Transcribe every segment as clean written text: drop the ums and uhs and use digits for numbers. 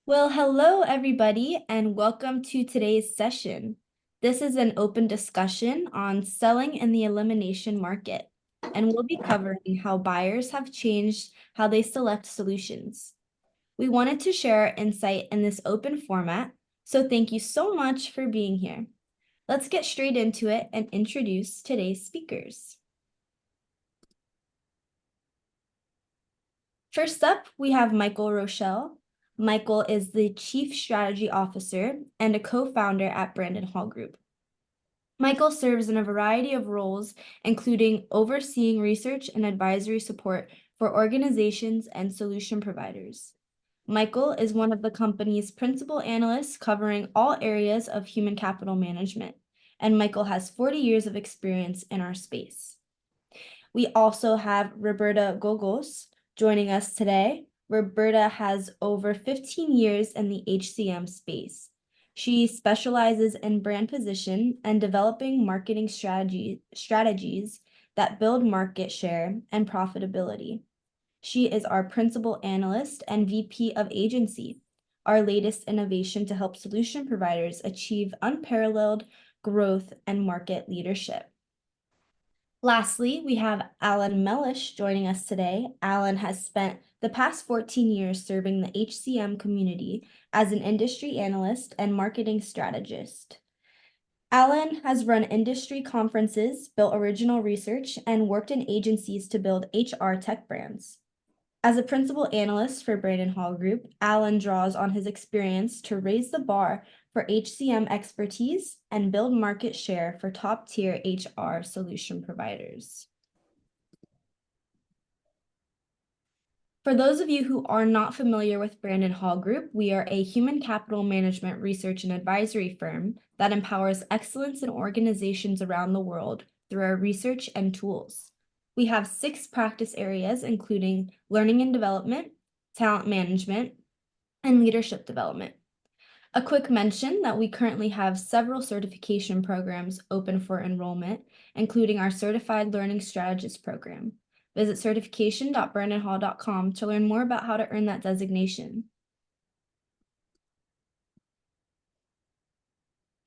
Well, hello everybody, and welcome to today's session. This is an open discussion on selling in the elimination market, and we'll be covering how buyers have changed how they select solutions. We wanted to share our insight in this open format, so thank you so much for being here. Let's get straight into it and introduce today's speakers. First up, we have Michael Rochelle. Michael is the Chief Strategy Officer and a co-founder at Brandon Hall Group. Michael serves in a variety of roles, including overseeing research and advisory support for organizations and solution providers. Michael is one of the company's principal analysts covering all areas of human capital management, and Michael has 40 years of experience in our space. We also have Roberta Gogos joining us today. Roberta has over 15 years in the HCM space. She specializes in brand position and developing marketing strategies that build market share and profitability. She is our principal analyst and VP of agency, our latest innovation to help solution providers achieve unparalleled growth and market leadership. Lastly, we have Alan Mellish joining us today. Alan has spent the past 14 years serving the HCM community as an industry analyst and marketing strategist. Alan has run industry conferences, built original research, and worked in agencies to build HR tech brands. As a principal analyst for Brandon Hall Group, Alan draws on his experience to raise the bar for HCM expertise and build market share for top-tier HR solution providers. For those of you who are not familiar with Brandon Hall Group, we are a human capital management research and advisory firm that empowers excellence in organizations around the world through our research and tools. We have 6 practice areas, including learning and development, talent management, and leadership development. A quick mention that we currently have several certification programs open for enrollment, including our Certified Learning Strategist program. Visit certification.brandonhall.com to learn more about how to earn that designation.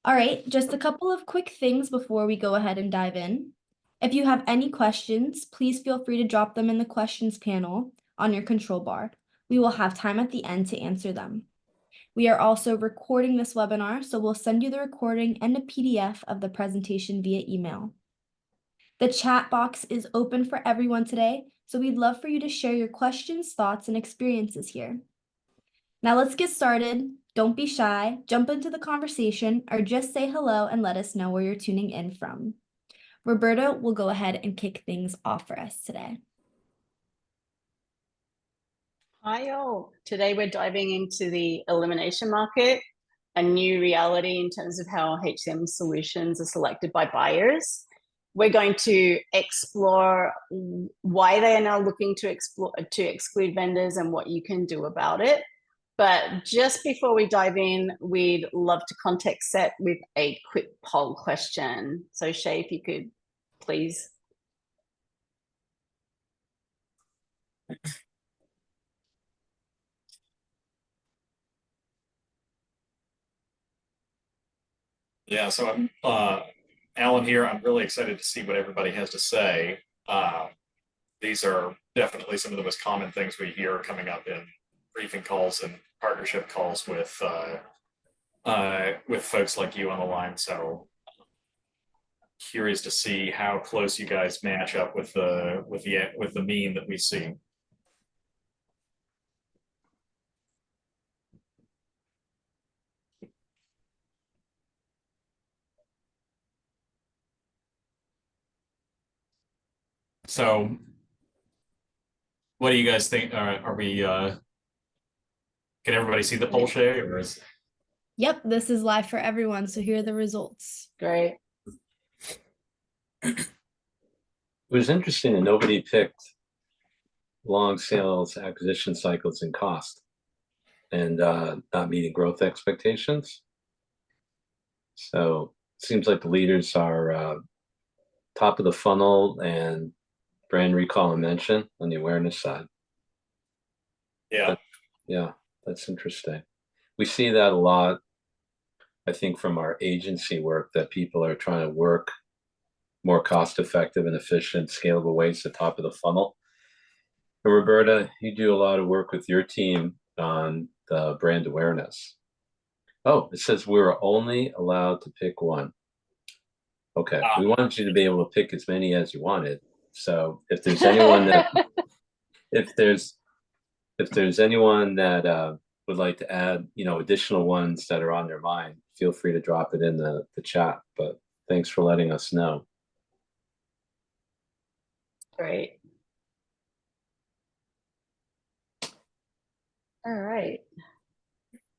All right, just a couple of quick things before we go ahead and dive in. If you have any questions, please feel free to drop them in the questions panel on your control bar. We will have time at the end to answer them. We are also recording this webinar, so we'll send you the recording and a PDF of the presentation via email. The chat box is open for everyone today, so we'd love for you to share your questions, thoughts, and experiences here. Now let's get started. Don't be shy, jump into the conversation, or just say hello and let us know where you're tuning in from. Roberta will go ahead and kick things off for us today. Hi all. Today we're diving into the elimination market, a new reality in terms of how HCM solutions are selected by buyers. We're going to explore why they are now looking to exclude vendors and what you can do about it. But just before we dive in, we'd love to context set with a quick poll question. So Shay, if you could please. Yeah, so I'm Alan here. I'm really excited to see what everybody has to say. These are definitely some of the most common things we hear coming up in briefing calls and partnership calls with folks like you on the line. So curious to see how close you guys match up with the mean that we see. So what do you guys think? Are we, can everybody see the poll, Shay, or is? Yep, this is live for everyone, so here are the results. Great. It was interesting that nobody picked long sales acquisition cycles and cost and not meeting growth expectations. So it seems like the leaders are top of the funnel and brand recall and mention on the awareness side. Yeah. Yeah, that's interesting. we see that a lot, I think, from our agency work, that people are trying to work more cost-effective and efficient, scalable ways at the top of the funnel. And Roberta, you do a lot of work with your team on the brand awareness. Oh, it says we were only allowed to pick one. Okay, we wanted you to be able to pick as many as you wanted. So if there's anyone that, if there's anyone that would like to add, additional ones that are on their mind, feel free to drop it in the chat. But thanks for letting us know. Great. All right.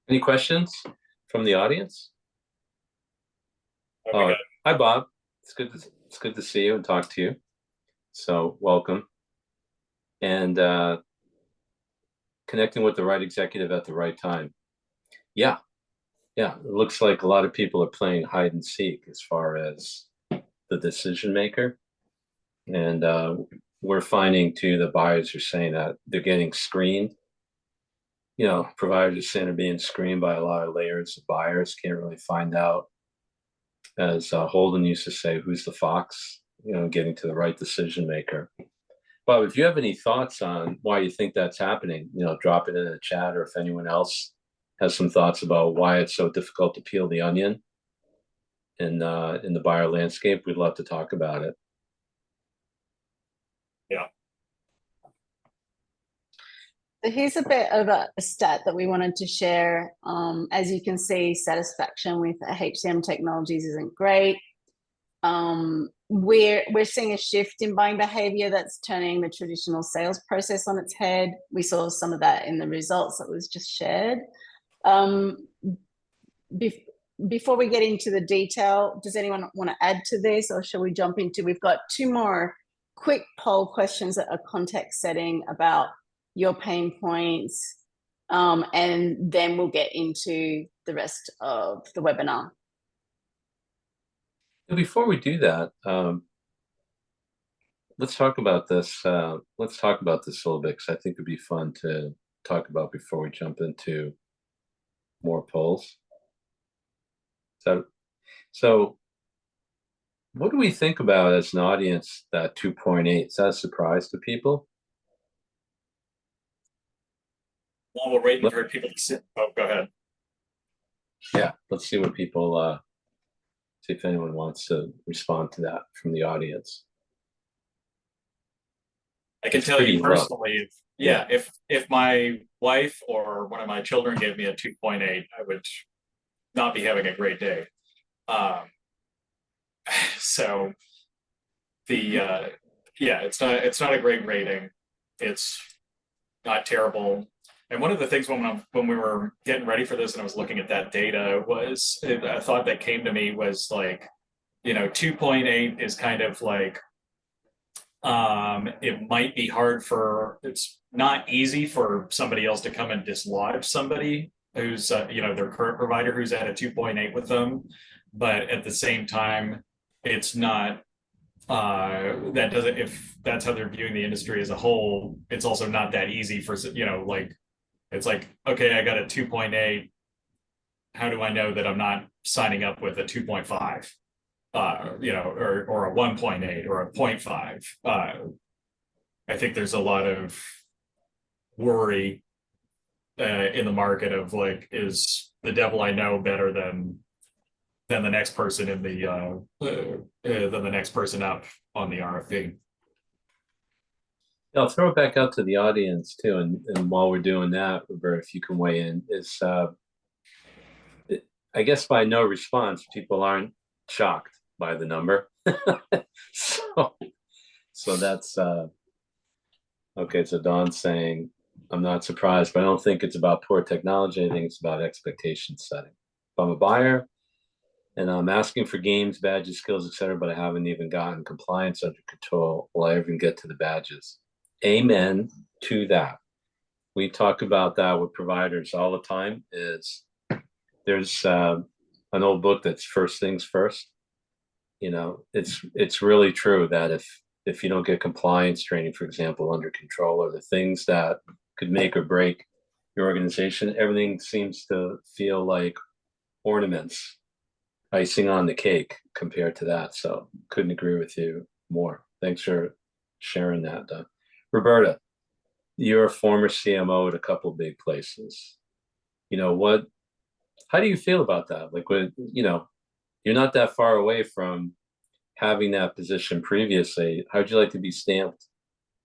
Any questions from the audience? Okay. Hi, Bob. It's good to see you and talk to you. So welcome. And connecting with the right executive at the right time. Yeah. It looks like a lot of people are playing hide and seek as far as the decision maker. And we're finding too, the buyers are saying that they're getting screened. Providers are saying they're being screened by a lot of layers of buyers, can't really find out. As Holden used to say, who's the fox, getting to the right decision maker. Bob, if you have any thoughts on why you think that's happening, drop it in the chat, or if anyone else has some thoughts about why it's so difficult to peel the onion in the buyer landscape, we'd love to talk about it. Yeah. So here's a bit of a stat that we wanted to share. As you can see, satisfaction with HCM technologies isn't great. We're seeing a shift in buying behavior that's turning the traditional sales process on its head. We saw some of that in the results that was just shared. Before we get into the detail, does anyone want to add to this, or shall we jump into, we've got 2 more quick poll questions that are context setting about your pain points, and then we'll get into the rest of the webinar. Before we do that, let's talk about this. Let's talk about this a little bit, because I think it'd be fun to talk about before we jump into more polls. So what do we think about as an audience, that 2.8? Is that a surprise to people? While we're waiting for people to sit. Oh, go ahead. Yeah, let's see what people, see if anyone wants to respond to that from the audience. I can tell you personally, if my wife or one of my children gave me a 2.8, I would not be having a great day. So the it's not a great rating. It's not terrible. And one of the things when we were getting ready for this and I was looking at that data was a thought that came to me was like, 2.8 is kind of like, it might be hard it's not easy for somebody else to come and dislodge somebody who's, their current provider who's at a 2.8 with them. But at the same time, it's not, that doesn't, if that's how they're viewing the industry as a whole, it's also not that easy for, it's like, okay, I got a 2.8. How do I know that I'm not signing up with a 2.5? Or a 1.8 or a 0.5. I think there's a lot of worry in the market of like, is the devil I know better than the next person in than the next person up on the RFP? I'll throw it back out to the audience too, and while we're doing that, Roberta, if you can weigh in, is I guess by no response, people aren't shocked by the number. so that's okay. So Don's saying, I'm not surprised, but I don't think it's about poor technology. I think it's about expectation setting. If I'm a buyer and I'm asking for games, badges, skills, etc., but I haven't even gotten compliance under control, will I even get to the badges? Amen to that. We talk about that with providers all the time. Is there's an old book that's First Things First. It's really true that if you don't get compliance training, for example, under control, or the things that could make or break your organization. Everything seems to feel like ornaments, icing on the cake compared to that. So couldn't agree with you more. Thanks for sharing that. Roberta, you're a former CMO at a couple big places. How do you feel about that? Like, you're not that far away from having that position previously. How'd you like to be stamped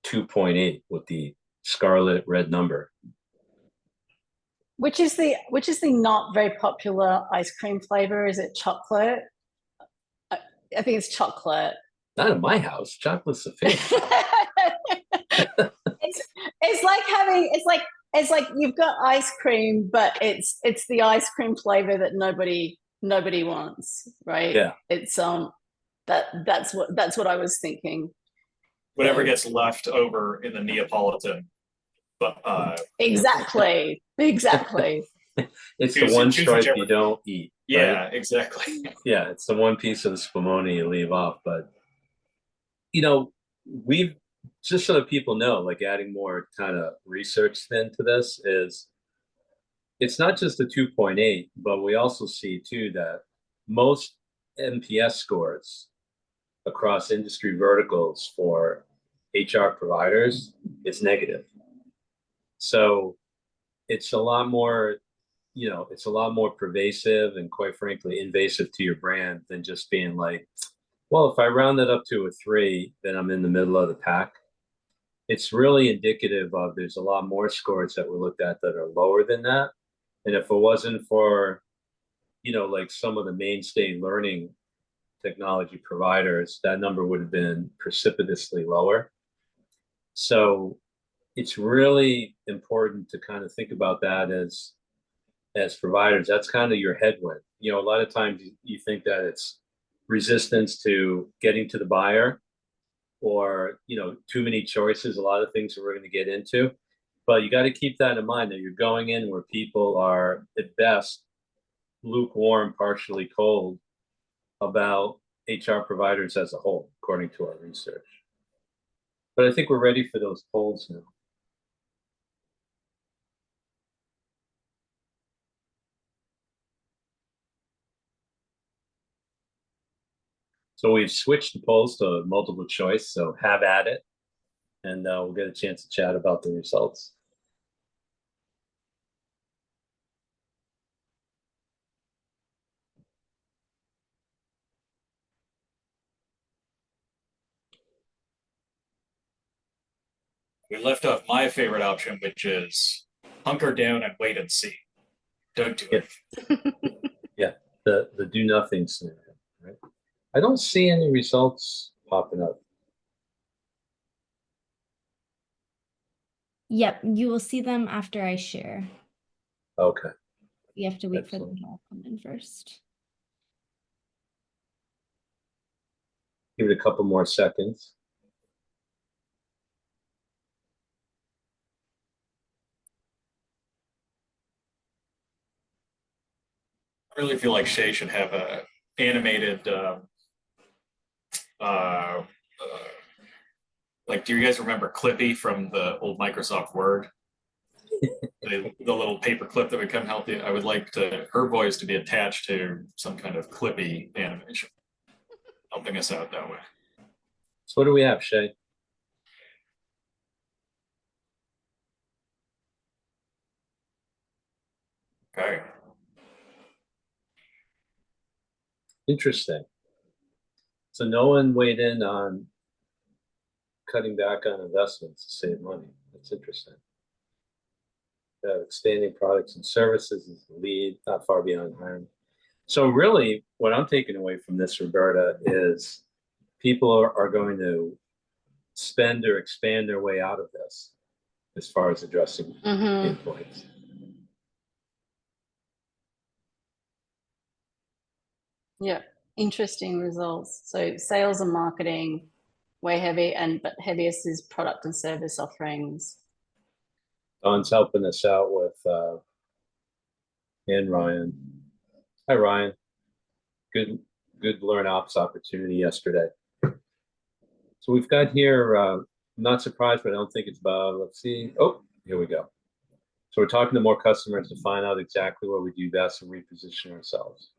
2.8 with the scarlet red number? Which is the not very popular ice cream flavor? Is it chocolate? I think it's chocolate. Not in my house. Chocolate's a thing. It's like you've got ice cream, but it's the ice cream flavor that nobody wants, right? Yeah. It's that's what I was thinking. Whatever gets left over in the Neapolitan, but exactly. It's the one stripe you don't eat. Yeah, right? exactly. Yeah, it's the one piece of the spumoni you leave off. But we've, just so that people know, like, adding more kind of research into this, is it's not just a 2.8, but we also see too that most NPS scores across industry verticals for HR providers is negative. So it's a lot more, it's a lot more pervasive and, quite frankly, invasive to your brand than just being like, well, if I round it up to a 3, then I'm in the middle of the pack. It's really indicative of, there's a lot more scores that were looked at that are lower than that. And if it wasn't for, like some of the mainstay learning technology providers, that number would have been precipitously lower. So it's really important to kind of think about that as providers. That's kind of your headwind. A lot of times you think that it's resistance to getting to the buyer, or too many choices, a lot of things that we're going to get into. But you got to keep that in mind, that you're going in where people are at best lukewarm, partially cold about HR providers as a whole, according to our research. But I think we're ready for those polls now. So we've switched the polls to multiple choice, so have at it, and we'll get a chance to chat about the results. We left off my favorite option, which is hunker down and wait and see. Don't do it. Yeah, the do nothing scenario, right? I don't see any results popping up. Yep, you will see them after I share. Okay. You have to wait Excellent. for them to all come in first. Give it a couple more seconds. I really feel like Shay should have a animated like, do you guys remember Clippy from the old Microsoft Word? the little paper clip that would come help you. I would like her voice to be attached to some kind of Clippy animation, helping us out that way. So what do we have, Shay? Okay. Interesting. So no one weighed in on cutting back on investments to save money. That's interesting. Expanding products and services is the lead, not far beyond hiring. So really, what I'm taking away from this, Roberta, is people are going to spend or expand their way out of this as far as addressing pain points. Yeah, interesting results. So sales and marketing, way heavy, but heaviest is product and service offerings. Don's helping us out with, and Ryan. Hi, Ryan. Good learn ops opportunity yesterday. So we've got here, I'm not surprised, but I don't think it's about, let's see. Oh, here we go. So we're talking to more customers to find out exactly what we do best and reposition ourselves.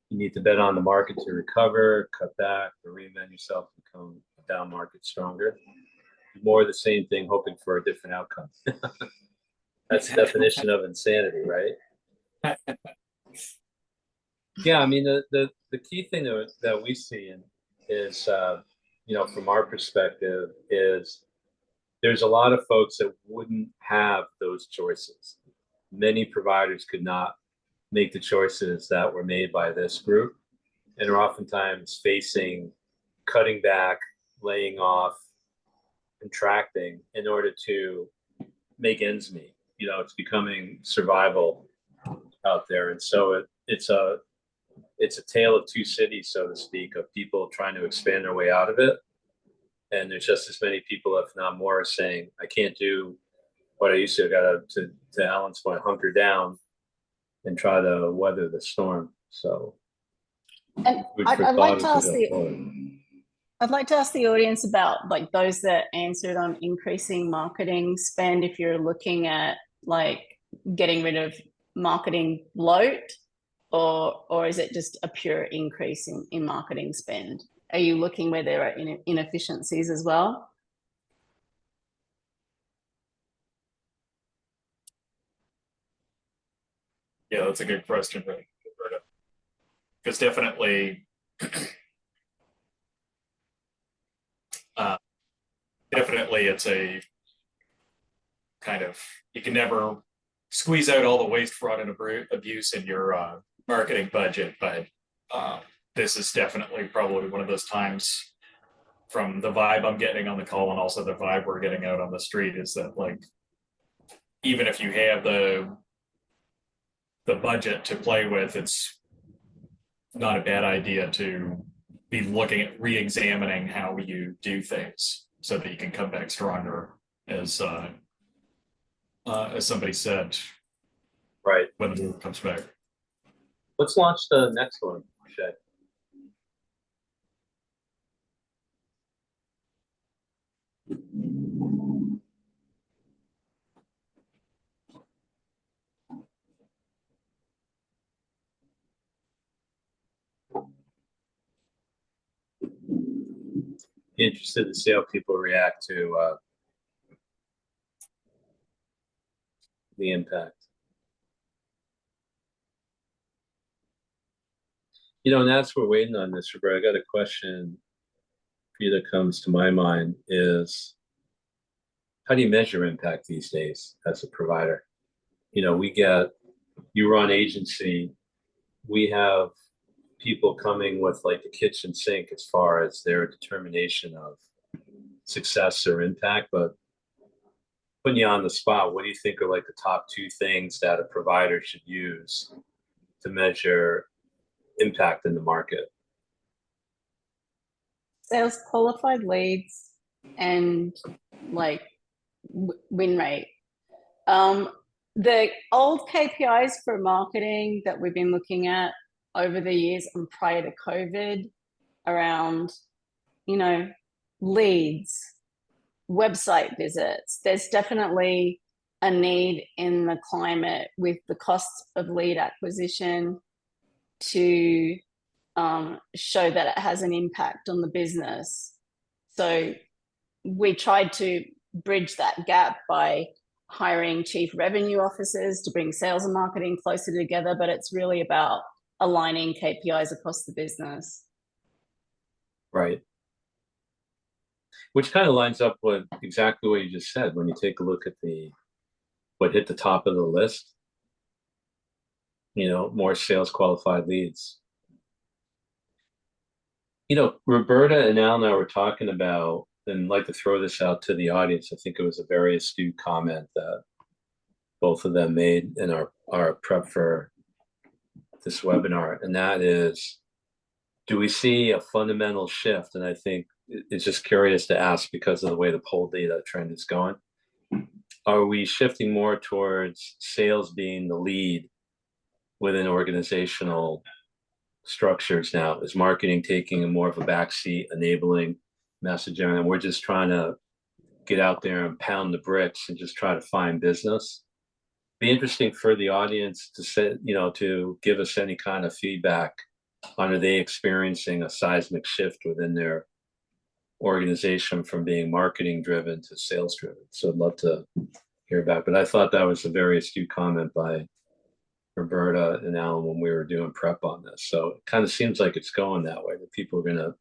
You need to bet on the market to recover, cut back, or reinvent yourself to become a down market stronger. More of the same thing, hoping for a different outcome. That's the definition of insanity, right? Yeah, I mean, the key thing that we see is, from our perspective, is there's a lot of folks that wouldn't have those choices. Many providers could not make the choices that were made by this group and are oftentimes facing cutting back, laying off, contracting in order to make ends meet. It's becoming survival out there. And so it's a tale of two cities, so to speak, of people trying to expand their way out of it. And there's just as many people, if not more, saying, I can't do what I used to. I got to Alan's point, hunker down and try to weather the storm. So and I'd like to ask the audience about like those that answered on increasing marketing spend. If you're looking at like getting rid of marketing bloat, or is it just a pure increase in marketing spend? Are you looking where there are inefficiencies as well? Yeah, that's a good question, Roberta. Because definitely, definitely it's a kind of, you can never squeeze out all the waste, fraud, and abuse in your marketing budget, but this is definitely probably one of those times, from the vibe I'm getting on the call and also the vibe we're getting out on the street, is that like, even if you have the budget to play with, it's not a bad idea to be looking at re-examining how you do things so that you can come back stronger, as somebody said, right when the move comes back. Let's launch the next one, Shay. Interested to see how people react to the impact. And as we're waiting on this, Roberta, I got a question for you that comes to my mind is, how do you measure impact these days as a provider? You run agency, we have people coming with like the kitchen sink as far as their determination of success or impact, but putting you on the spot, what do you think are like the top two things that a provider should use to measure impact in the market? Sales qualified leads and like win rate. The old KPIs for marketing that we've been looking at over the years and prior to COVID around, leads, website visits. There's definitely a need in the climate with the cost of lead acquisition to show that it has an impact on the business. So we tried to bridge that gap by hiring chief revenue officers to bring sales and marketing closer together, but it's really about aligning KPIs across the business. Right. Which kind of lines up with exactly what you just said. When you take a look at what hit the top of the list, more sales qualified leads. Roberta and Al and I were talking about, and I'd like to throw this out to the audience. I think it was a very astute comment that both of them made in our prep for this webinar, and that is, do we see a fundamental shift? And I think it's just curious to ask because of the way the poll data trend is going. Are we shifting more towards sales being the lead within organizational structures now? Is marketing taking more of a backseat, enabling messaging, and we're just trying to get out there and pound the bricks and just try to find business. Be interesting for the audience to say, to give us any kind of feedback on, are they experiencing a seismic shift within their organization from being marketing driven to sales driven. So I'd love to hear back. But I thought that was a very astute comment by Roberta and Alan when we were doing prep on this. So it kind of seems like it's going that way, that people are going to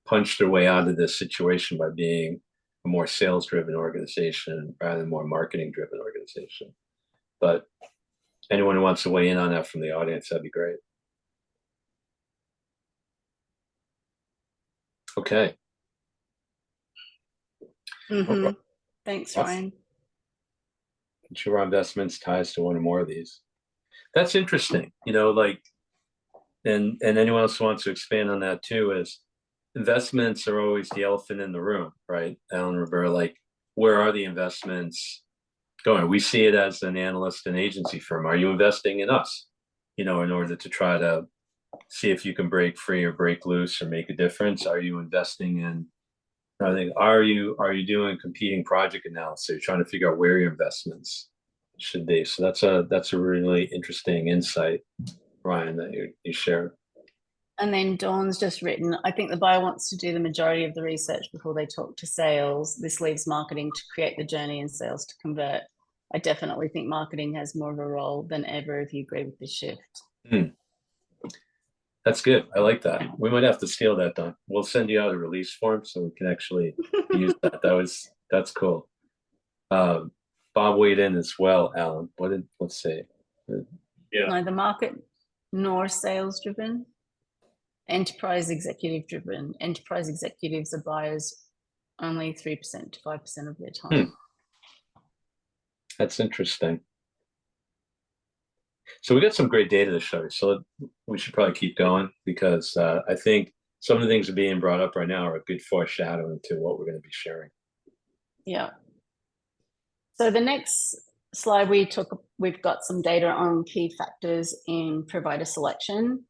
punch their way out of this situation by being a more sales driven organization rather than more marketing driven organization. But anyone who wants to weigh in on that from the audience, that'd be great. Okay. Mm-hmm. Thanks, Ryan. Consumer investments ties to one or more of these. That's interesting, like, and anyone else who wants to expand on that too, is investments are always the elephant in the room, right? Alan, Roberta, like, where are the investments going? We see it as an analyst and agency firm. Are you investing in us, in order to try to see if you can break free or break loose or make a difference? Are you investing in, I think, are you doing competing project analysis? You're trying to figure out where your investments should be. So that's a really interesting insight, Ryan, that you shared. And then Dawn's just written, I think the buyer wants to do the majority of the research before they talk to sales. This leaves marketing to create the journey and sales to convert. I definitely think marketing has more of a role than ever, if you agree with this shift. That's good. I like that. We might have to steal that, Don. We'll send you out a release form so we can actually use that. That's cool. Bob weighed in as well, Alan. Let's say? Yeah. Neither market nor sales driven. Enterprise executive driven. Enterprise executives are buyers only 3% to 5% of their time. That's interesting. So we got some great data to show you. So we should probably keep going, because I think some of the things that are being brought up right now are a good foreshadowing to what we're going to be sharing. Yeah. So the next slide, we've got some data on key factors in provider selection.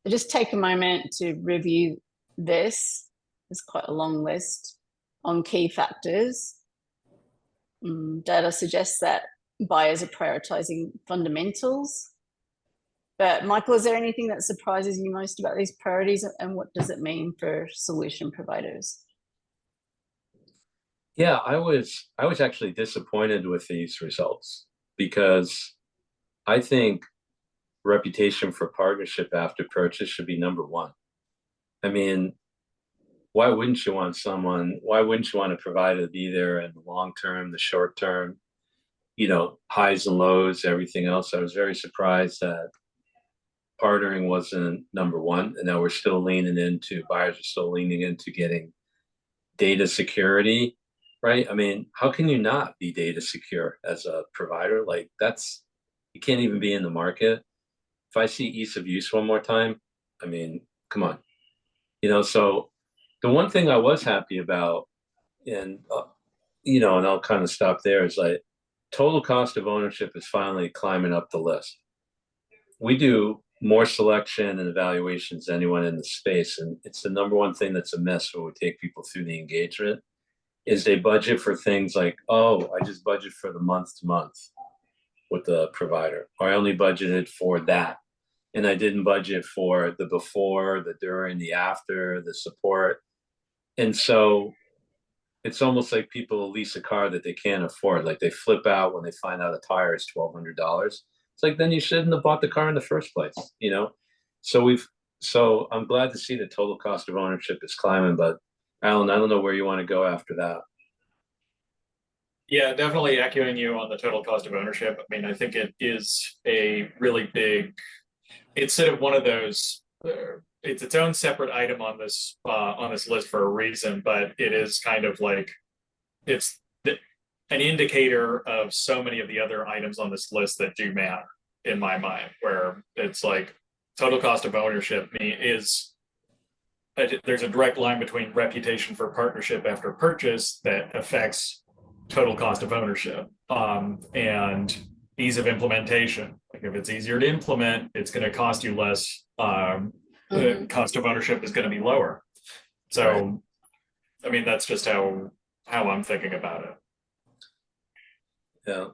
So just take a moment to review this. There's quite a long list on key factors. Data suggests that buyers are prioritizing fundamentals. But Michael, is there anything that surprises you most about these priorities, and what does it mean for solution providers? Yeah, I was actually disappointed with these results, because I think reputation for partnership after purchase should be number one. I mean, why wouldn't you want a provider to be there in the long term, the short term, highs and lows, everything else? I was very surprised that partnering wasn't number one, and now buyers are still leaning into getting data security, right? I mean, how can you not be data secure as a provider? Like, you can't even be in the market. If I see ease of use one more time, I mean, come on. So the one thing I was happy about, and and I'll kind of stop there, is like total cost of ownership is finally climbing up the list. We do more selection and evaluations than anyone in the space, and it's the number one thing that's amiss when we take people through the engagement, is they budget for things like, oh, I just budget for the month to month with the provider, or I only budgeted for that, and I didn't budget for the before, the during, the after, the support. And so it's almost like people lease a car that they can't afford. Like, they flip out when they find out a tire is $1,200. It's like, then you shouldn't have bought the car in the first place, So I'm glad to see the total cost of ownership is climbing. But Alan, I don't know where you want to go after that. Yeah, definitely echoing you on the total cost of ownership. I mean, I think it is a really big, it's sort of one of those, it's its own separate item on this list for a reason, but it is kind of like, it's an indicator of so many of the other items on this list that do matter in my mind, where it's like total cost of ownership there's a direct line between reputation for partnership after purchase that affects total cost of ownership, and ease of implementation. Like, if it's easier to implement, it's going to cost you less. The cost of ownership is going to be lower. So, I mean, that's just how how I'm thinking about it. Yeah.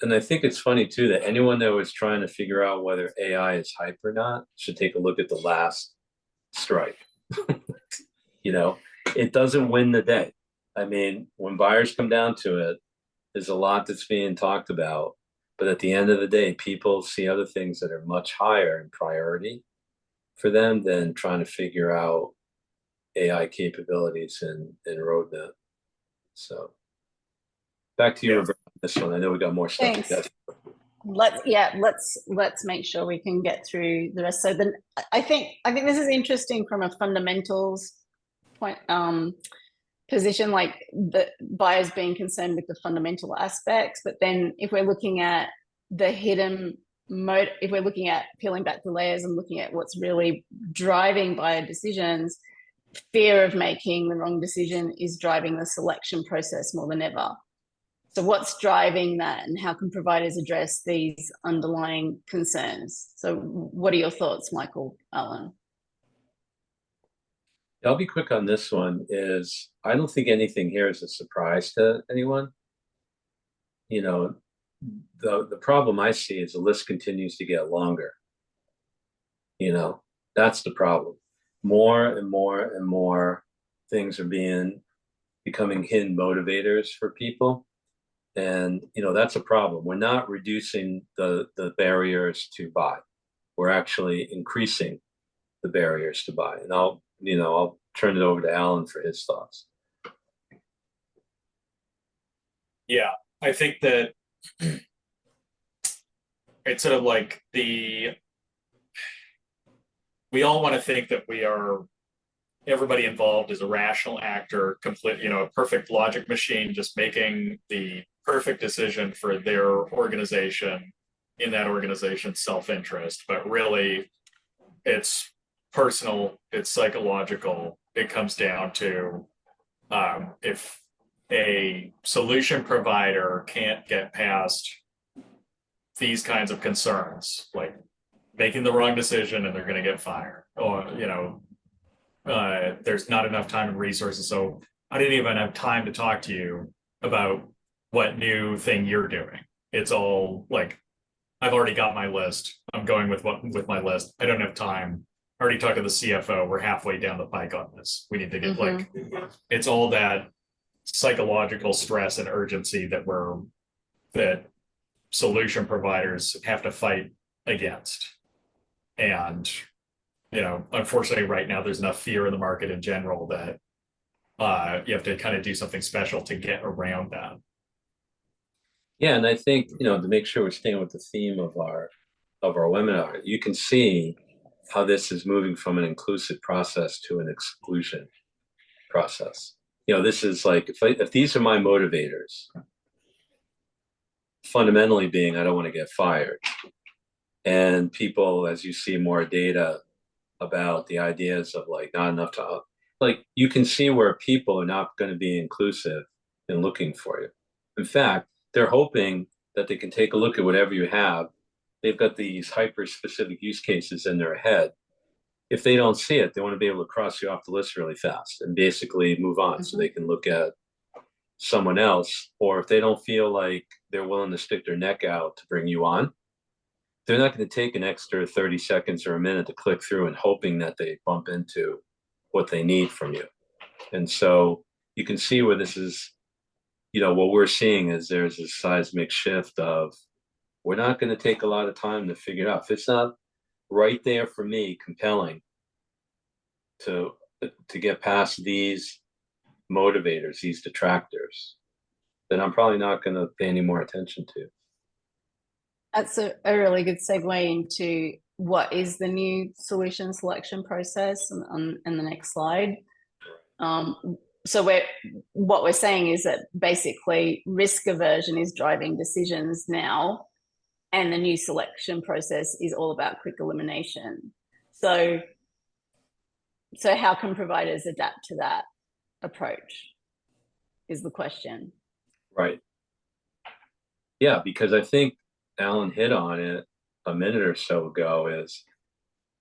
And I think it's funny too that anyone that was trying to figure out whether AI is hype or not should take a look at the last strike. You know, it doesn't win the day. I mean, when buyers come down to it, there's a lot that's being talked about. But at the end of the day, people see other things that are much higher in priority for them than trying to figure out AI capabilities and roadmap. So back to you, Yeah. Roberta, on this one. I know we got more stuff Thanks. to get. Let's make sure we can get through the rest. So then I think this is interesting from a fundamentals point position, like the buyers being concerned with the fundamental aspects, but then if we're looking at the hidden mode, if we're looking at peeling back the layers and looking at what's really driving buyer decisions, fear of making the wrong decision is driving the selection process more than ever. So what's driving that, and how can providers address these underlying concerns? So what are your thoughts, Michael, Alan? I'll be quick on this one. Is I don't think anything here is a surprise to anyone. You know, the problem I see is the list continues to get longer. You know, that's the problem. More and more and more things are becoming hidden motivators for people. And you know, that's a problem. We're not reducing the barriers to buy. We're actually increasing the barriers to buy. And I'll turn it over to Alan for his thoughts. Yeah, I think that it's sort of like we all want to think that everybody involved is a rational actor, complete, a perfect logic machine, just making the perfect decision for their organization in that organization's self-interest. But really, it's personal, it's psychological. It comes down to if a solution provider can't get past these kinds of concerns, like making the wrong decision and they're going to get fired, or there's not enough time and resources, so I didn't even have time to talk to you about what new thing you're doing. It's all like, I've already got my list. I'm going with my list. I don't have time. I already talked to the CFO. We're halfway down the pike on this. We need to get it's all that psychological stress and urgency that solution providers have to fight against. And unfortunately right now there's enough fear in the market in general that you have to kind of do something special to get around that. Yeah, and I think to make sure we're staying with the theme of our webinar, you can see how this is moving from an inclusive process to an exclusion process. This is like, if these are my motivators, fundamentally being I don't want to get fired, and people, as you see more data about the ideas of like not enough to, like, you can see where people are not going to be inclusive in looking for you. In fact, they're hoping that they can take a look at whatever you have. They've got these hyper specific use cases in their head. If they don't see it, they want to be able to cross you off the list really fast and basically move on so they can look at someone else. Or if they don't feel like they're willing to stick their neck out to bring you on, they're not going to take an extra 30 seconds or a minute to click through and hoping that they bump into what they need from you. And so you can see where this is, what we're seeing is there's a seismic shift of, we're not going to take a lot of time to figure it out. If it's not right there for me, compelling to get past these motivators, these detractors, then I'm probably not going to pay any more attention to. That's a really good segue into what is the new solution selection process on the next slide. So what we're saying is that basically risk aversion is driving decisions now, and the new selection process is all about quick elimination. So how can providers adapt to that approach is the question. Right. Yeah, because I think Alan hit on it a minute or so ago,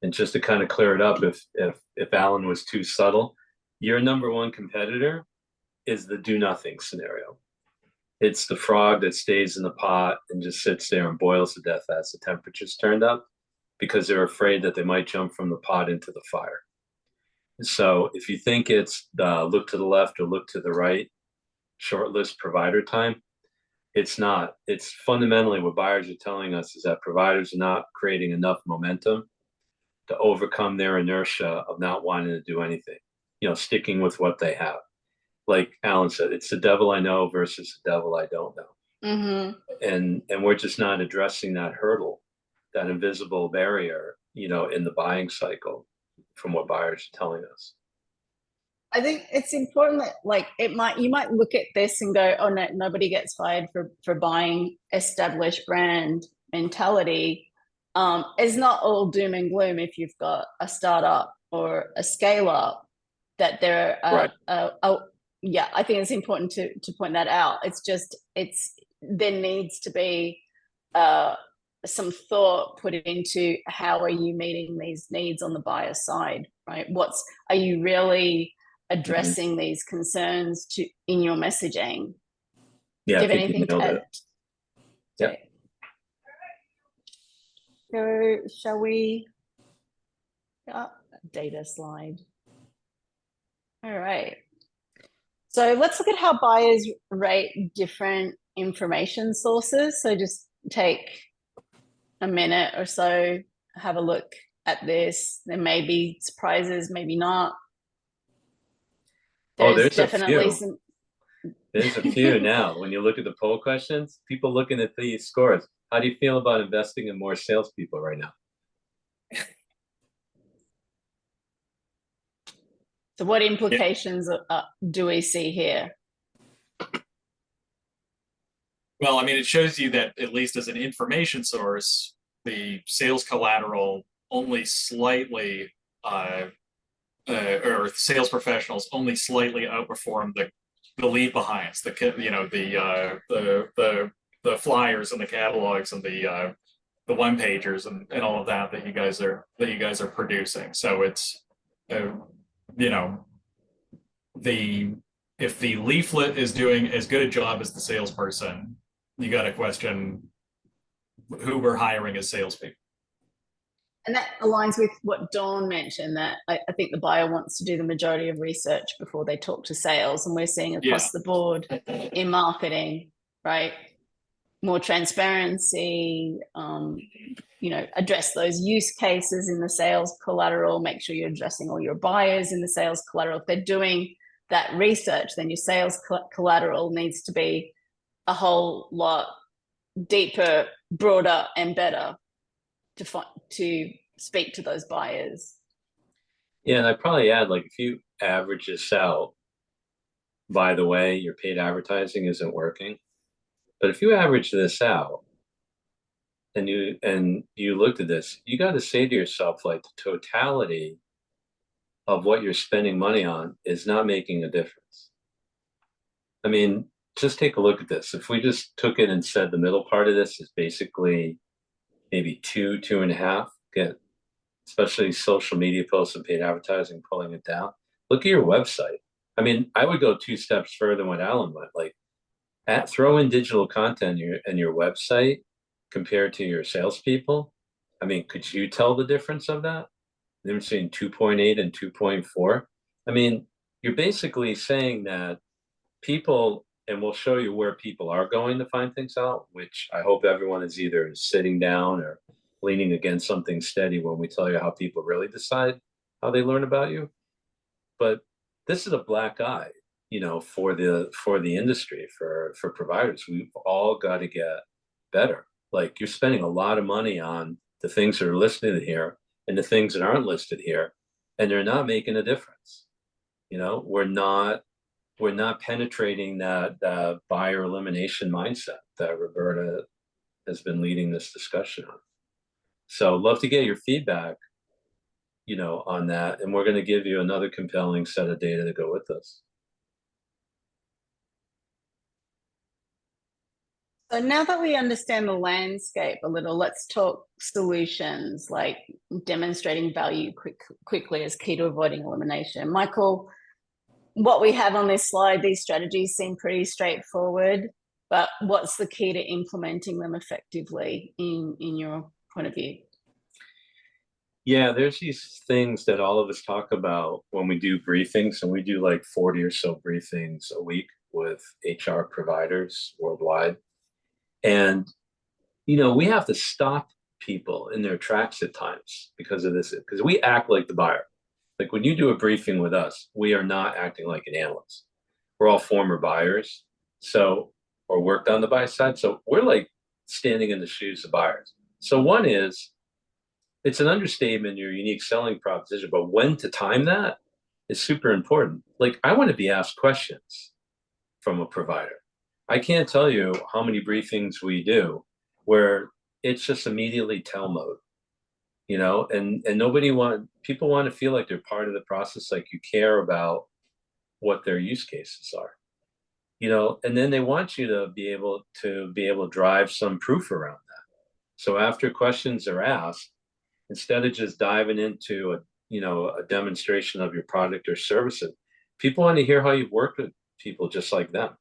and just to kind of clear it up, if Alan was too subtle, your number one competitor is the do nothing scenario. It's the frog that stays in the pot and just sits there and boils to death as the temperature's turned up, because they're afraid that they might jump from the pot into the fire. So if you think it's look to the left or look to the right, shortlist provider time, it's not. It's fundamentally what buyers are telling us is that providers are not creating enough momentum to overcome their inertia of not wanting to do anything, sticking with what they have. Like Alan said, it's the devil I know versus the devil I don't know. And we're just not addressing that hurdle, that invisible barrier, in the buying cycle from what buyers are telling us. I think it's important that you might look at this and go, oh no, nobody gets fired for buying established brand mentality. It's not all doom and gloom if you've got a startup or a scale up, that there are right. Yeah, I think it's important to point that out. There needs to be some thought put into how are you meeting these needs on the buyer side, right? Are you really addressing these concerns in your messaging? Yeah, do you have anything to add? Yeah. So shall we data slide? All right, so let's look at how buyers rate different information sources. So just take a minute or so, have a look at this. There may be surprises, maybe not. There's definitely a few. There's a few now. When you look at the poll questions, people looking at these scores, how do you feel about investing in more salespeople right now? So what implications do we see here? Well, I mean, it shows you that at least as an information source, the sales collateral only slightly, or sales professionals only slightly outperform the leave behinds, the flyers and the catalogs and the one pagers and all of that you guys are producing. So it's if the leaflet is doing as good a job as the salesperson, you got to question who we're hiring as salespeople. And that aligns with what Dawn mentioned, that I think the buyer wants to do the majority of research before they talk to sales. And we're seeing across the board in marketing, right? More transparency, address those use cases in the sales collateral, make sure you're addressing all your buyers in the sales collateral. If they're doing that research, then your sales collateral needs to be a whole lot deeper, broader, and better to speak to those buyers. Yeah, and I'd probably add, if you average this out, by the way, your paid advertising isn't working. But if you average this out and you looked at this, you got to say to yourself, the totality of what you're spending money on is not making a difference. I mean, just take a look at this. If we just took it and said the middle part of this is basically maybe 2.5, again, especially social media posts and paid advertising, pulling it down. Look at your website. I mean, I would go 2 steps further than what Alan went. Throw in digital content in your website compared to your salespeople. I mean, could you tell the difference of that? The difference between 2.8 and 2.4. I mean, you're basically saying that people, and we'll show you where people are going to find things out, which I hope everyone is either sitting down or leaning against something steady when we tell you how people really decide how they learn about you. But this is a black eye, for the industry, for providers. We've all got to get better. You're spending a lot of money on the things that are listed here and the things that aren't listed here, and they're not making a difference. We're not penetrating that buyer elimination mindset that Roberta has been leading this discussion on. So love to get your feedback, on that. And we're going to give you another compelling set of data to go with this. So now that we understand the landscape a little, let's talk solutions, like demonstrating value quickly is key to avoiding elimination. Michael, what we have on this slide, these strategies seem pretty straightforward, but what's the key to implementing them effectively in your point of view? Yeah, there's these things that all of us talk about when we do briefings, and we do like 40 or so briefings a week with HR providers worldwide. And, we have to stop people in their tracks at times because of this, because we act like the buyer. Like when you do a briefing with us, we are not acting like an analyst. We're all former buyers, or worked on the buy side. So we're like standing in the shoes of buyers. So one is, it's an understatement, your unique selling proposition, but when to time that is super important. Like I want to be asked questions from a provider. I can't tell you how many briefings we do where it's just immediately tell mode, and people want to feel like they're part of the process, like you care about what their use cases are, and then they want you to be able to drive some proof around that. So after questions are asked, instead of just diving into a demonstration of your product or services, people want to hear how you've worked with people just like them.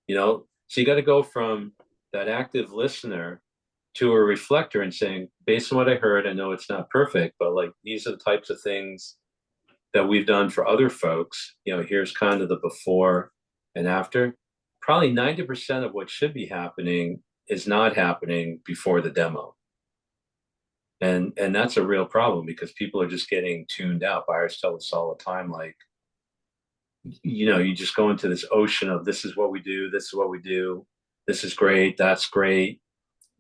So you got to go from that active listener to a reflector and saying, based on what I heard, I know it's not perfect, but like these are the types of things that we've done for other folks. Here's kind of the before and after. Probably 90% of what should be happening is not happening before the demo. And that's a real problem because people are just getting tuned out. Buyers tell us all the time, like, you just go into this ocean of this is what we do, this is what we do, this is great, that's great.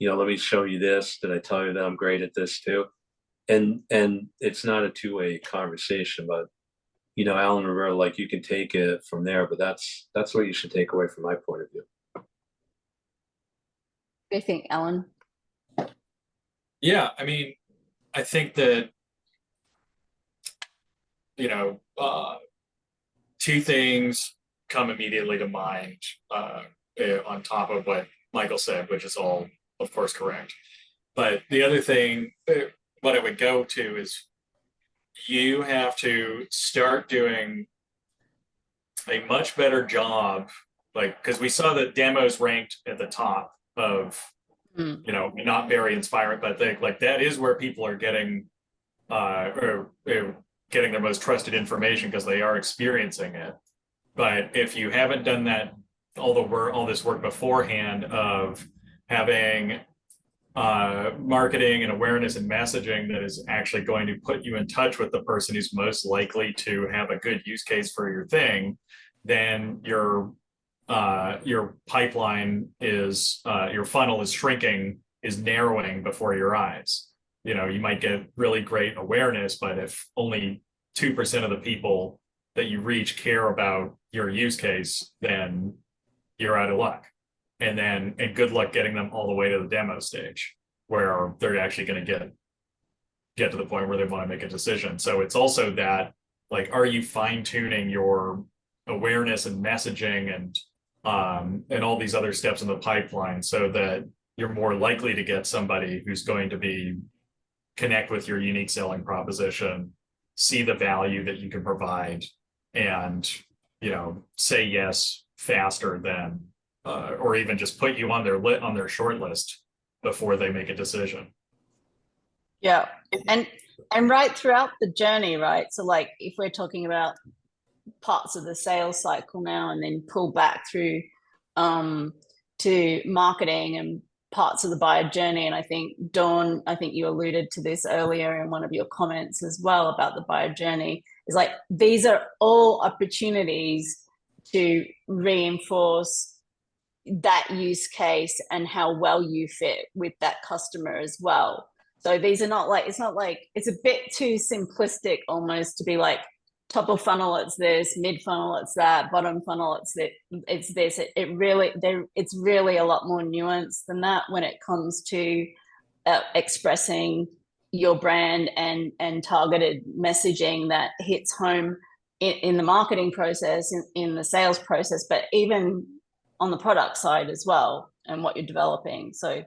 Let me show you this. Did I tell you that I'm great at this too? And it's not a two-way conversation, but Alan, Roberta, like you can take it from there, but that's what you should take away from my point of view. What do you think, Alan? Yeah, I think that, two things come immediately to mind on top of what Michael said, which is all, of course, correct. But the other thing, what I would go to is you have to start doing a much better job, because we saw that demos ranked at the top of, not very inspiring, but I think like that is where people are getting getting their most trusted information because they are experiencing it. But if you haven't done that, all this work beforehand of having marketing and awareness and messaging that is actually going to put you in touch with the person who's most likely to have a good use case for your thing, then your pipeline is your funnel is shrinking, is narrowing before your eyes. You might get really great awareness, but if only 2% of the people that you reach care about your use case, then you're out of luck. And good luck getting them all the way to the demo stage where they're actually going to get to the point where they want to make a decision. So it's also that, like, are you fine tuning your awareness and messaging and all these other steps in the pipeline so that you're more likely to get somebody who's going to connect with your unique selling proposition, see the value that you can provide, and say yes faster than or even just put you on their short list before they make a decision. Yeah, and right throughout the journey, right? So like if we're talking about parts of the sales cycle now and then pull back through to marketing and parts of the buyer journey, and I think Dawn, you alluded to this earlier in one of your comments as well about the buyer journey, is like these are all opportunities to reinforce that use case and how well you fit with that customer as well. So these are not like, it's a bit too simplistic almost to be like top of funnel it's this, mid funnel it's that, bottom funnel it's this. It's really a lot more nuanced than that when it comes to expressing your brand and targeted messaging that hits home in the marketing process, in the sales process, but even on the product side as well and what you're developing. So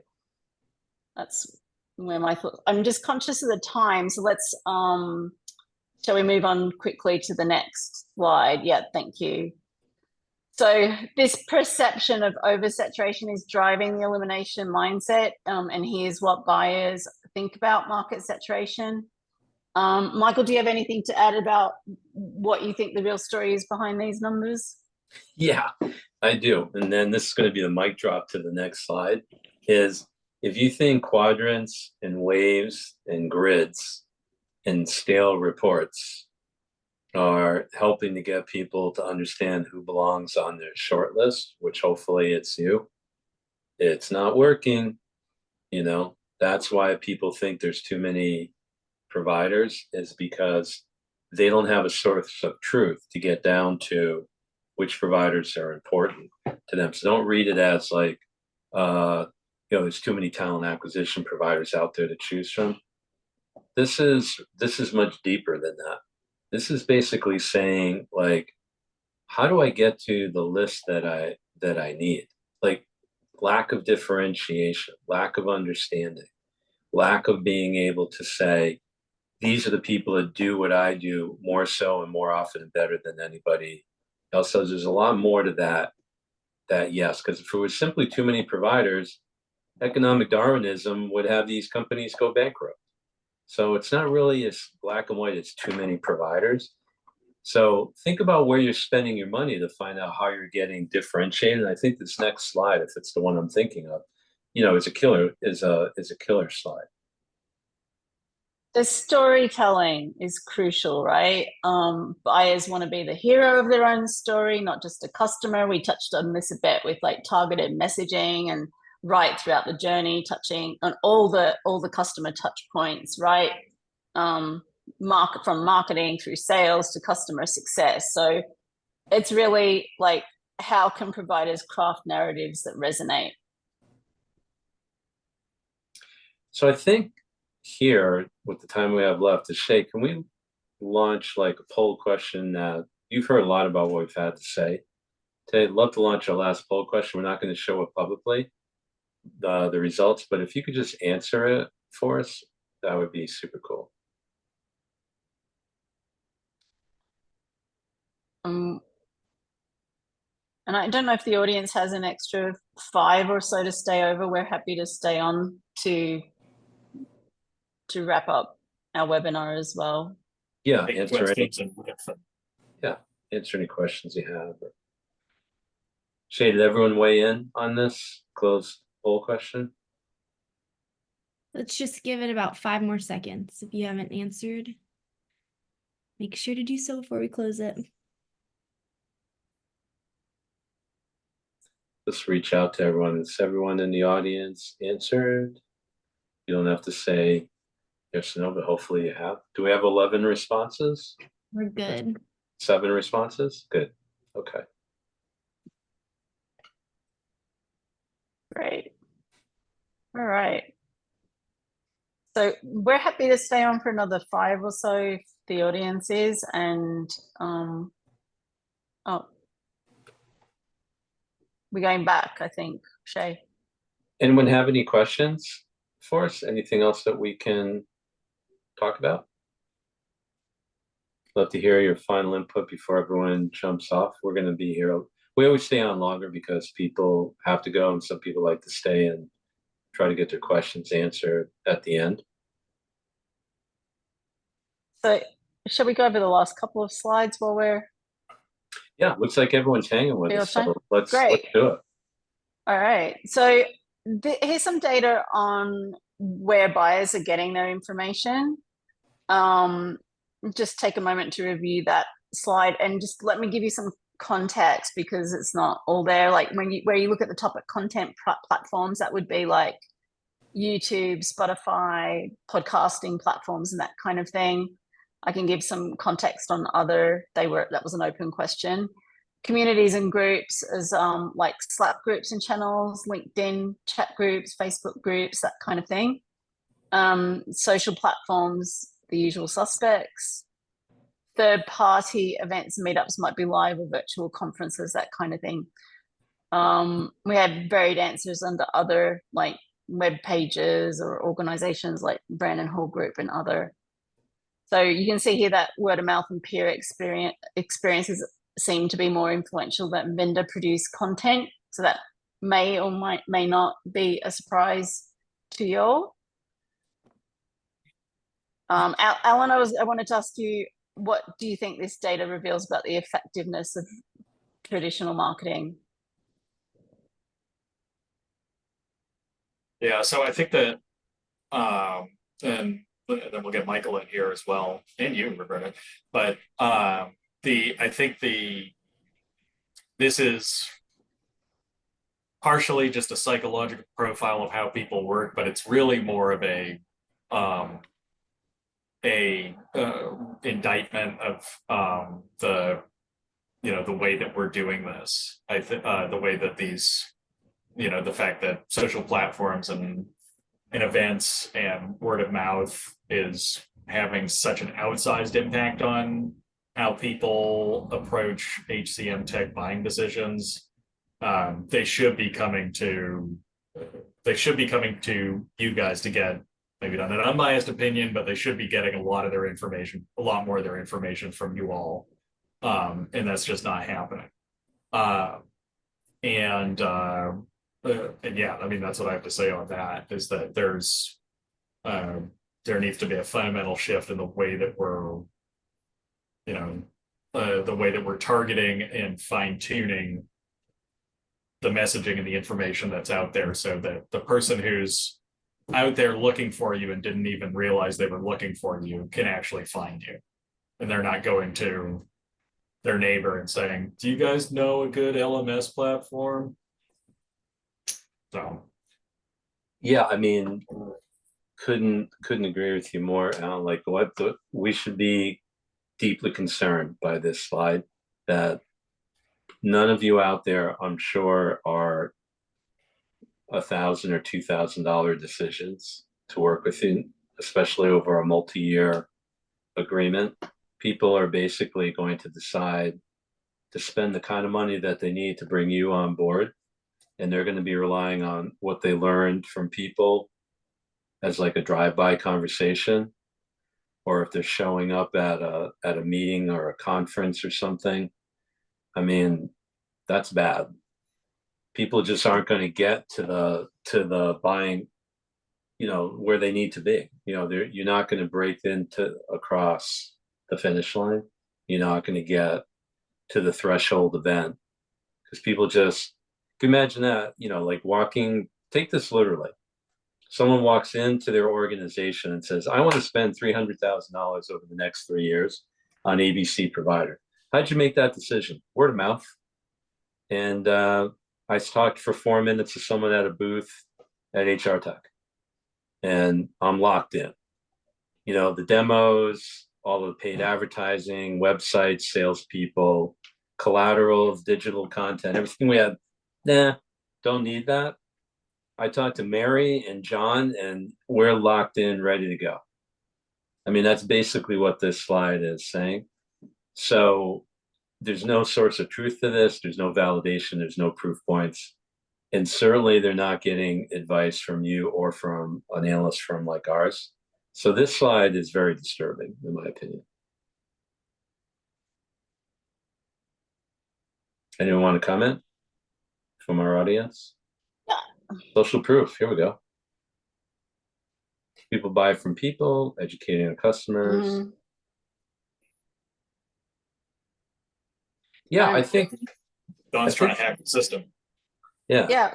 that's where my thoughts. I'm just conscious of the time, so let's Shall we move on quickly to the next slide? Yeah, thank you. So this perception of oversaturation is driving the elimination mindset. And here's what buyers think about market saturation. Michael, do you have anything to add about what you think the real story is behind these numbers? Yeah, I do. And then this is going to be the mic drop to the next slide, is if you think quadrants and waves and grids and scale reports are helping to get people to understand who belongs on their short list, which hopefully it's you, it's not working. You know, that's why people think there's too many providers, is because they don't have a source of truth to get down to which providers are important to them. So don't read it as like, there's too many talent acquisition providers out there to choose from. This is much deeper than that. This is basically saying, like, how do I get to the list that I need? Like, lack of differentiation, lack of understanding, lack of being able to say, these are the people that do what I do more so and more often and better than anybody else. So there's a lot more to that, yes, because if it was simply too many providers, economic Darwinism would have these companies go bankrupt. So it's not really as black and white, it's too many providers. So think about where you're spending your money to find out how you're getting differentiated. And I think this next slide, if it's the one I'm thinking of, is a killer slide. The storytelling is crucial, right? Buyers want to be the hero of their own story, not just a customer. We touched on this a bit with like targeted messaging and right throughout the journey, touching on all the customer touch points, right? From marketing through sales to customer success. So it's really like, how can providers craft narratives that resonate? So I think here, with the time we have left, is Shay, can we launch like a poll question? You've heard a lot about what we've had to say today. I'd love to launch our last poll question. We're not going to show it publicly, the results, but if you could just answer it for us, that would be super cool. And I don't know if the audience has an extra 5 or so to stay over. We're happy to stay on to wrap up our webinar as well. Yeah, answer any questions you have. Shay, did everyone weigh in on this closed poll question? Let's just give it about 5 more seconds. If you haven't answered, make sure to do so before we close it. Let's reach out to everyone. Is everyone in the audience answered? You don't have to say yes or no, but hopefully you have. Do we have 11 responses? We're good. 7 responses? Good. Okay. Great. All right. So we're happy to stay on for another 5 or so if the audience is, and we're going back, I think, Shay. Anyone have any questions for us? Anything else that we can talk about? Love to hear your final input before everyone jumps off. We're going to be here. We always stay on longer because people have to go, and some people like to stay and try to get their questions answered at the end. So shall we go over the last couple of slides while we're... Yeah, looks like everyone's hanging with us, so let's do it. All right. So here's some data on where buyers are getting their information. Just take a moment to review that slide, and just let me give you some context because it's not all there. Like where you look at the top of content platforms, that would be like YouTube, Spotify, podcasting platforms, and that kind of thing. I can give some context on that was an open question. Communities and groups as like Slack groups and channels, LinkedIn chat groups, Facebook groups, that kind of thing. Social platforms, the usual suspects. Third-party events and meetups might be live or virtual conferences, that kind of thing. We had varied answers under other like web pages or organizations like Brandon Hall Group and other. So you can see here that word of mouth and peer experiences seem to be more influential than vendor produced content. So that may or may not be a surprise to you all. Alan, I wanted to ask you, what do you think this data reveals about the effectiveness of traditional marketing? Yeah, so I think that, and then we'll get Michael in here as well, and you, Roberta. But I think this is partially just a psychological profile of how people work, but it's really more of a indictment of the way that we're doing this. I think the way that these, the fact that social platforms and events and word of mouth is having such an outsized impact on how people approach HCM tech buying decisions. They should be coming to you guys to get maybe not an unbiased opinion, but they should be getting a lot more of their information from you all. And that's just not happening. And yeah, I mean, that's what I have to say on that, is that there needs to be a fundamental shift in the way that we're, the way that we're targeting and fine tuning the messaging and the information that's out there, so that the person who's out there looking for you and didn't even realize they were looking for you can actually find you. And they're not going to their neighbor and saying, do you guys know a good LMS platform? So yeah, I mean, couldn't agree with you more, Alan. Like, we should be deeply concerned by this slide, that none of you out there, I'm sure, are $1,000 or $2,000 decisions to work with you, especially over a multi-year agreement. People are basically going to decide to spend the kind of money that they need to bring you on board, and they're going to be relying on what they learned from people as like a drive-by conversation, or if they're showing up at a meeting or a conference or something. I mean, that's bad. People just aren't going to get to the buying, where they need to be. You're not going to break across the finish line. You're not going to get to the threshold event, because people just, imagine that, like walking, take this literally. Someone walks into their organization and says, I want to spend $300,000 over the next 3 years on ABC provider. How'd you make that decision? Word of mouth. And I talked for 4 minutes to someone at a booth at HR Tech, and I'm locked in. The demos, all of the paid advertising, websites, salespeople, collaterals, digital content, everything we had. Nah, don't need that. I talked to Mary and John, and we're locked in, ready to go. I mean, that's basically what this slide is saying. So there's no source of truth to this. There's no validation. There's no proof points. And certainly they're not getting advice from you or from an analyst firm like ours. So this slide is very disturbing, in my opinion. Anyone want to comment from our audience? Social proof, here we go. People buy from people, educating our customers. Mm-hmm. Yeah, I think Don's trying to hack the system. Yeah.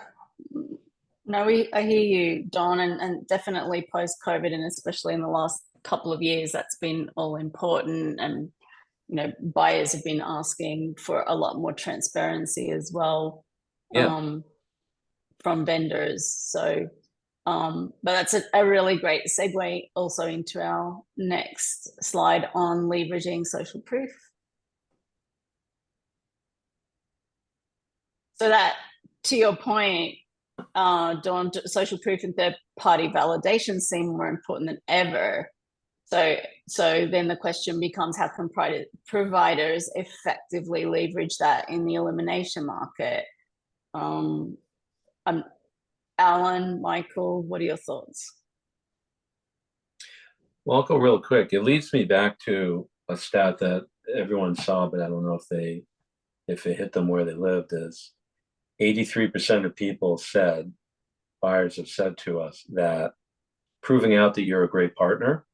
No, I hear you, Don, and definitely post-COVID, and especially in the last couple of years, that's been all important. And buyers have been asking for a lot more transparency as well. Yeah. From vendors. So but that's a really great segue also into our next slide on leveraging social proof. So that, to your point, Dawn, social proof and third-party validation seem more important than ever. So then the question becomes, how can providers effectively leverage that in the elimination market? Alan, Michael, what are your thoughts? Well, I'll go real quick. It leads me back to a stat that everyone saw, but I don't know if it hit them where they lived, is 83% of people said, buyers have said to us, that proving out that you're a great partner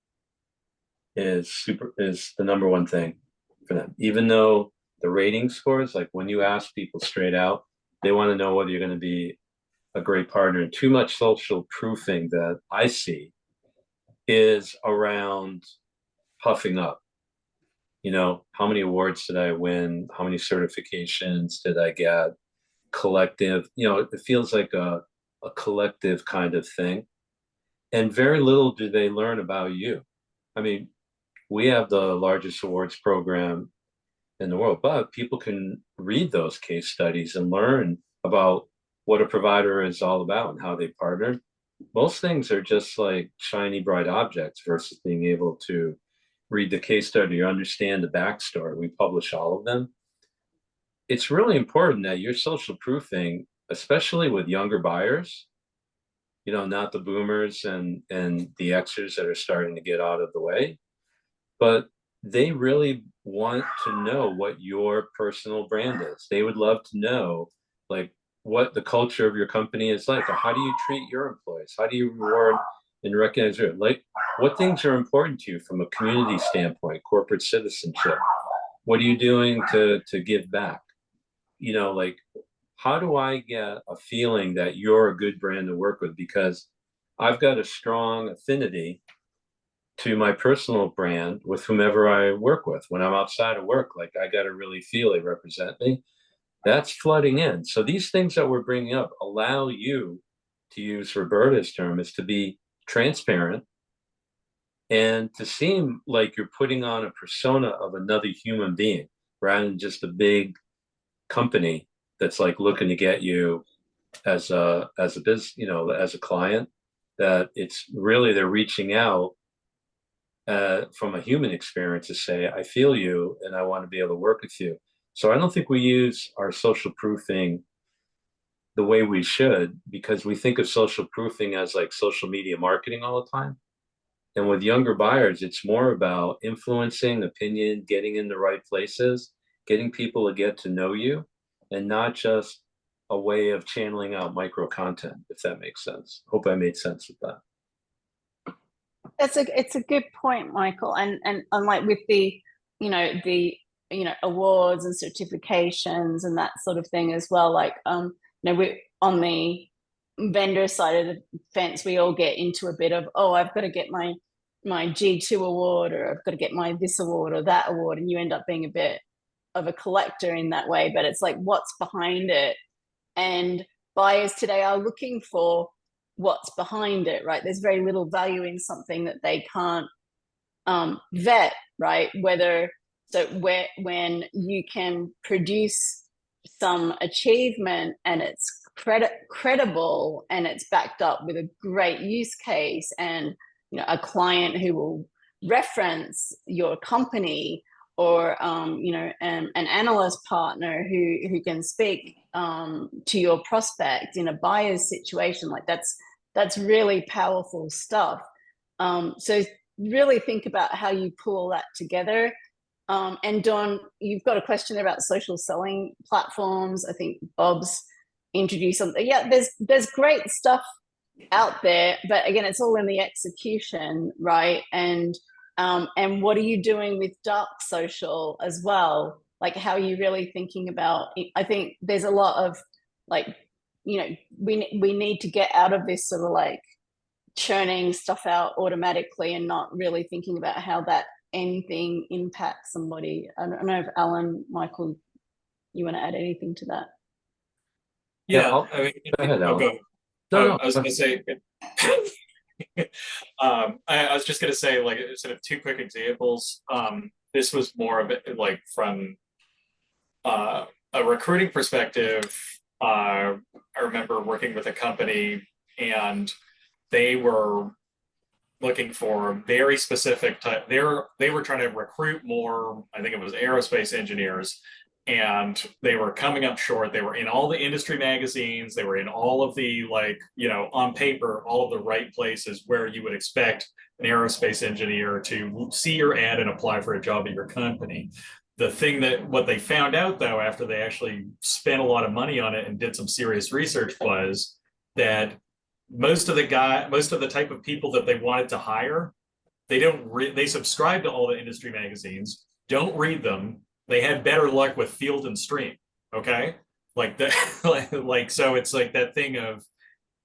is the number one thing for them. Even though the rating scores, like when you ask people straight out, they want to know whether you're going to be a great partner. And too much social proofing that I see is around puffing up. You know, how many awards did I win? How many certifications did I get? Collective, you know, it feels like a collective kind of thing. And very little do they learn about you. I mean, we have the largest awards program in the world, but people can read those case studies and learn about what a provider is all about and how they partner. Most things are just like shiny, bright objects versus being able to read the case study or understand the backstory. We publish all of them. It's really important that you're social proofing, especially with younger buyers, you know, not the boomers and the Xers that are starting to get out of the way, but they really want to know what your personal brand is. They would love to know, like, what the culture of your company is like, or how do you treat your employees? How do you reward and recognize it? Like, what things are important to you from a community standpoint, corporate citizenship? What are you doing to give back? You know, like, how do I get a feeling that you're a good brand to work with? Because I've got a strong affinity to my personal brand with whomever I work with. When I'm outside of work, like, I got to really feel they represent me. That's flooding in. So these things that we're bringing up allow you, to use Roberta's term, is to be transparent and to seem like you're putting on a persona of another human being rather than just a big company that's like looking to get you as a business, you know, as a client. That it's really, they're reaching out from a human experience to say, I feel you and I want to be able to work with you. So I don't think we use our social proofing the way we should, because we think of social proofing as like social media marketing all the time. And with younger buyers, it's more about influencing opinion, getting in the right places, getting people to get to know you, and not just a way of channeling out micro content, if that makes sense. Hope I made sense with that. It's a good point, Michael. And like with the, the awards and certifications and that sort of thing as well. Like we, on the vendor side of the fence, we all get into a bit of, oh, I've got to get my G2 award, or I've got to get my this award or that award, and you end up being a bit of a collector in that way. But it's like, what's behind it? And buyers today are looking for what's behind it, right? There's very little value in something that they can't vet, right? When you can produce some achievement and it's credible and it's backed up with a great use case, and a client who will reference your company, or an analyst partner who can speak to your prospect in a buyer's situation, like that's really powerful stuff. So really think about how you pull all that together. And Dawn, you've got a question about social selling platforms. I think Bob's introduced something. Yeah, there's great stuff out there, but again, it's all in the execution, right? And what are you doing with dark social as well? Like, how are you really thinking about it? I think there's a lot of like, we need to get out of this sort of like churning stuff out automatically and not really thinking about how that anything impacts somebody. I don't know if Alan, Michael, you want to add anything to that? Yeah, I mean, go ahead, Alan. go. No, I was going to say, I was just going to say, like, sort of two quick examples. This was more of it, like, from a recruiting perspective. I remember working with a company, and they were looking for very specific type. They were trying to recruit more, I think it was aerospace engineers, and they were coming up short. They were in all the industry magazines. They were in all of the, like, you know, on paper, all of the right places where you would expect an aerospace engineer to see your ad and apply for a job at your company. The thing that what they found out, though, after they actually spent a lot of money on it and did some serious research, was that most of the type of people that they wanted to hire, they subscribe to all the industry magazines, don't read them. They had better luck with Field and Stream. Okay. Like that, like, so it's like that thing of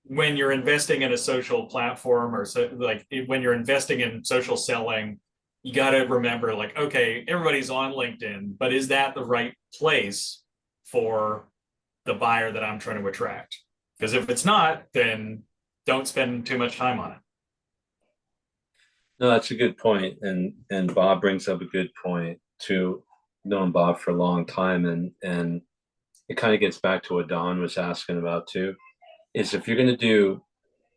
when you're investing in a social platform, or so, like when you're investing in social selling, you got to remember, like, okay, everybody's on LinkedIn, but is that the right place for the buyer that I'm trying to attract? Because if it's not, then don't spend too much time on it. No, that's a good point, and Bob brings up a good point too. Known Bob for a long time, and it kind of gets back to what Don was asking about too. Is if you're going to do,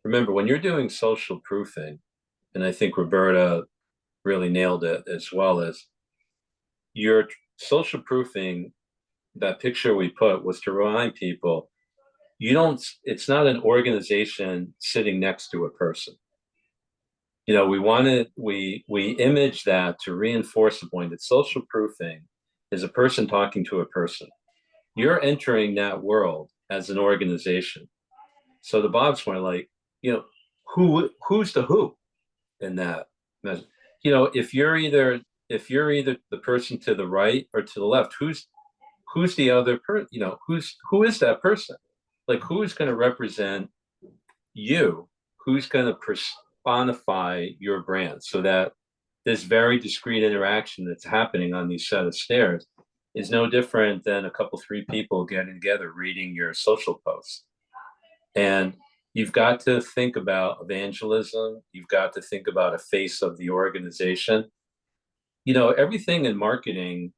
remember when you're doing social proofing, and I think Roberta really nailed it as well, as your social proofing. That picture we put was to remind people, you don't. It's not an organization sitting next to a person. You know, we image that to reinforce the point that social proofing is a person talking to a person. You're entering that world as an organization. So the Bob's point, like, you know, who's the who in that? You know, if you're either the person to the right or to the left, who's the other person? You know, who is that person? Like, who's going to represent you? Who's going to personify your brand, so that this very discrete interaction that's happening on these set of stairs is no different than a couple, three people getting together, reading your social posts. And you've got to think about evangelism. You've got to think about a face of the organization. You know, everything in marketing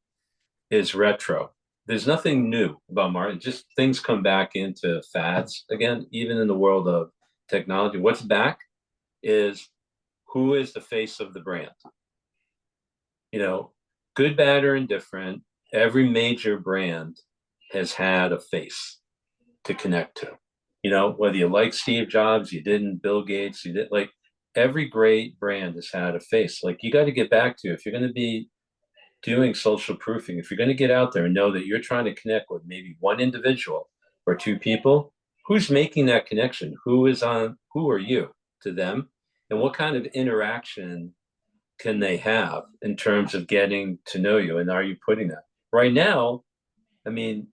is retro. There's nothing new about marketing. Just things come back into fads again, even in the world of technology. What's back is who is the face of the brand. You know, good, bad, or indifferent, every major brand has had a face to connect to. You know, whether you like Steve Jobs, you didn't, Bill Gates, you did, like, every great brand has had a face. Like, you got to get back to, if you're going to be doing social proofing, if you're going to get out there and know that you're trying to connect with maybe one individual or two people, who's making that connection? Who are you to them? And what kind of interaction can they have in terms of getting to know you? And are you putting that right now? I mean,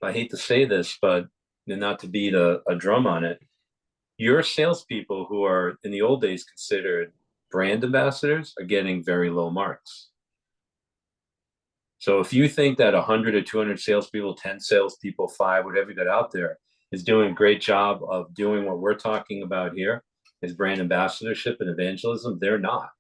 I hate to say this, but not to beat a drum on it, your salespeople who are in the old days considered brand ambassadors are getting very low marks. So if you think that 100 or 200 salespeople, 10 salespeople, 5, whatever you got out there, is doing a great job of doing what we're talking about here, is brand ambassadorship and evangelism, they're not.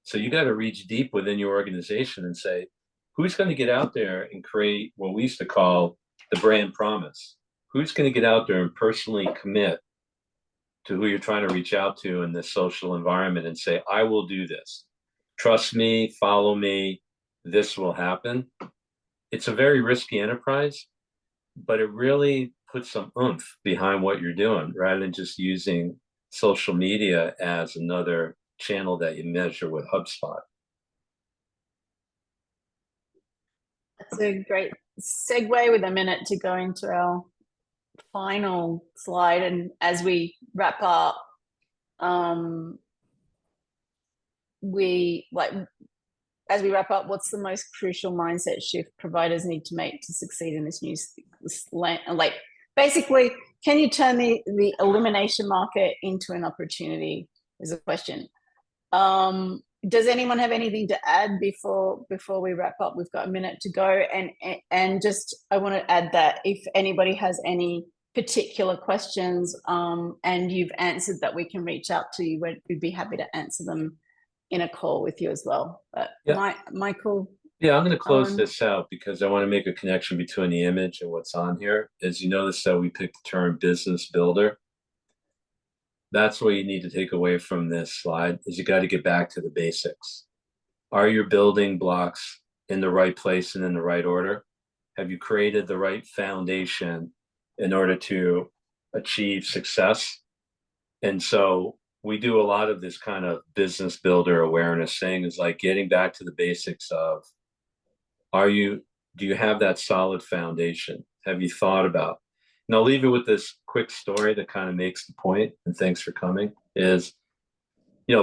So you got to reach deep within your organization and say, who's going to get out there and create what we used to call the brand promise? Who's going to get out there and personally commit to who you're trying to reach out to in this social environment and say, I will do this. Trust me, follow me, this will happen. It's a very risky enterprise, but it really puts some oomph behind what you're doing rather than just using social media as another channel that you measure with HubSpot. That's a great segue with a minute to go into our final slide. And as we wrap up, what's the most crucial mindset shift providers need to make to succeed in this new like, basically, can you turn the elimination market into an opportunity is a question. Does anyone have anything to add before we wrap up? We've got a minute to go, and just I want to add that if anybody has any particular questions and you've answered that, we can reach out to you. We'd be happy to answer them in a call with you as well. But yeah. Michael. Yeah, I'm going to close this out because I want to make a connection between the image and what's on here. As you notice that we picked the term business builder. That's what you need to take away from this slide, is you got to get back to the basics. Are your building blocks in the right place and in the right order? Have you created the right foundation in order to achieve success? And so we do a lot of this kind of business builder awareness thing, is like getting back to the basics of, do you have that solid foundation? Have you thought about, and I'll leave you with this quick story that kind of makes the point, and thanks for coming, is,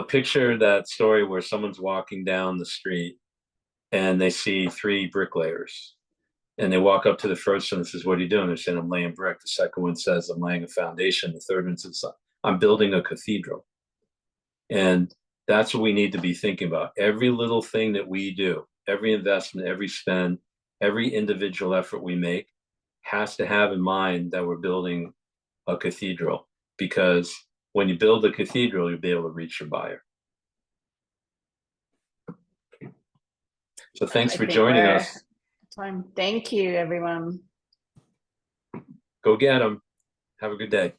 picture that story where someone's walking down the street and they see 3 bricklayers, and they walk up to the first one and says, "What are you doing?" They're saying, "I'm laying brick." The second one says, "I'm laying a foundation." The third one says, "I'm building a cathedral." And that's what we need to be thinking about. Every little thing that we do, every investment, every spend, every individual effort we make has to have in mind that we're building a cathedral, because when you build a cathedral, you'll be able to reach your buyer. So thanks for joining us. Thank you, everyone. Go get them. Have a good day.